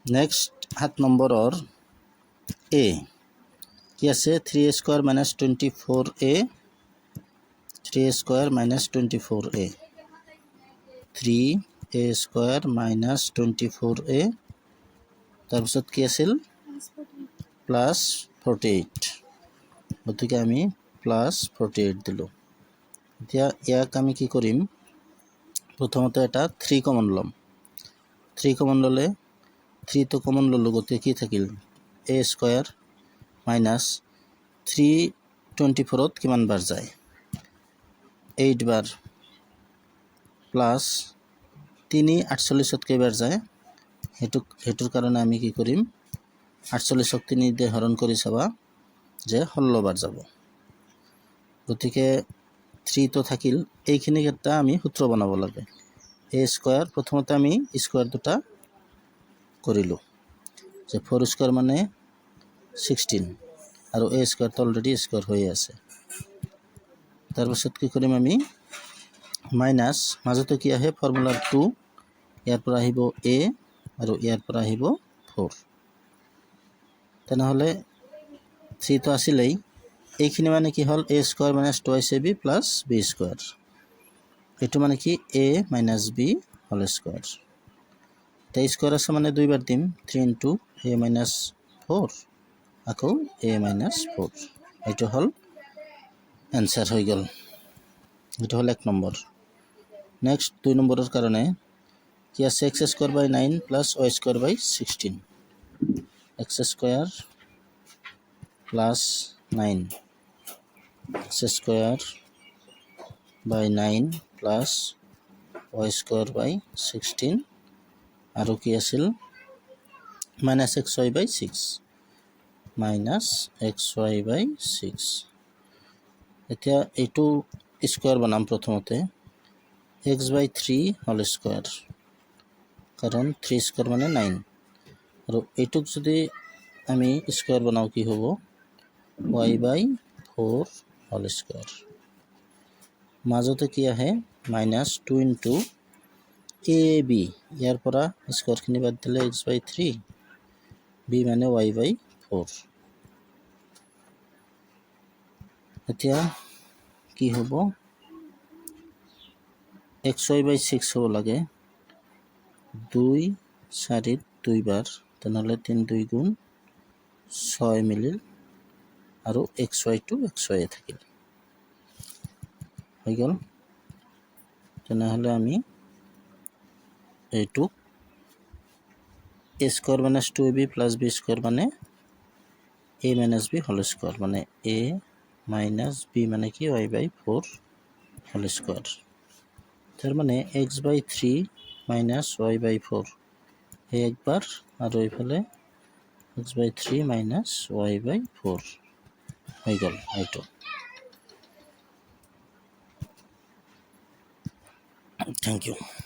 next 7 নম্বৰৰ এ কি আছে 3a square minus 24a 3a square minus 24a 3a square minus 24a তাৰপিছত কি আছিল প্লাস 48 গতিকে আমি প্লাস 48 দিলোঁ এতিয়া ইয়াক আমি কি কৰিম প্ৰথমতে এটা 3 কমন ল'ম 3 কমন ল'লে 3 তো কমন ল'লোঁ গতিকে কি থাকিল a স্কোয়ার মাইনাস 324ত কিমান বাৰ যায় 8 বাৰ প্লাস 348ত কেইবাৰ যায় হেতুৰ কাৰণে আমি কি কৰিম 48ক 3 দিয়ে হৰণ কৰি চাবা যে 16 বাৰ যাব গতিকে 3 তো থাকিল এইখিনিক এটা আমি সূত্ৰ বনাব লাগে a স্কয়াৰ প্ৰথমতে আমি স্কয়াৰ দুটা কৰিলো যে 4 স্কয়াৰ মানে 16 আৰু a স্কয়াৰ তো অলৰেডি স্কয়াৰ হৈ আছে তাৰপিছত কি কৰিম আমি মাইনাস মাজতে কি আহে ফৰ্মুলা 2 ইয়াৰ পৰা আহিব a আৰু ইয়াৰ পৰা আহিব 4 তেনেহলে 3 তো আছিলেই এইখিনি মানে কি হল a square minus 2ab plus b square এটো মানে কি a minus b whole square তাই স্কয়ার আছে মানে দুইবার দিম 3 ইনটু a মাইনাস 4 আকৌ a মাইনাস 4 এটো হল आंसर হৈ গল এটো হল 1 নম্বৰ নেক্সট 2 নম্বৰৰ কাৰণে কি আছে x square by 9 plus y square by 16 x square plus 9 x square by 9 plus y square by 16 আৰু কি আছিল minus xy by 6 minus xy by 6 এতিয়া এটো স্কয়ার বনাম প্ৰথমতে x বাই 3 হোল স্কয়াৰ কাৰণ 3 স্কয়াৰ মানে 9 আৰু এটুক যদি আমি স্কয়ার বনাও কি হ'ব y বাই 4 হোল স্কয়ার মাজতে কি আহে মাইনাস 2 ইনটু ab ইয়াৰ পৰা স্কয়ার খিনি বাদ দিলে x বাই 3 b মানে y বাই 4 এতিয়া কি হ'ব xy বাই 6 হ'ব লাগে 2 4 2 বাৰ তেনেহলে 3 2 গুণ 6 মিলিল আৰু xy to xy থাকিল হৈ গল তেনেহলে আমি এইটো a square minus 2ab plus b square মানে a minus b whole square মানে a মাইনাস b মানে কি y বাই 4 হোল স্কয়ার তার মানে x বাই 3 মাইনাস y বাই 4 এই একবার আর এইফালে x বাই 3 মাইনাস y বাই 4 হয়ে গেল এইটো থ্যাংক ইউ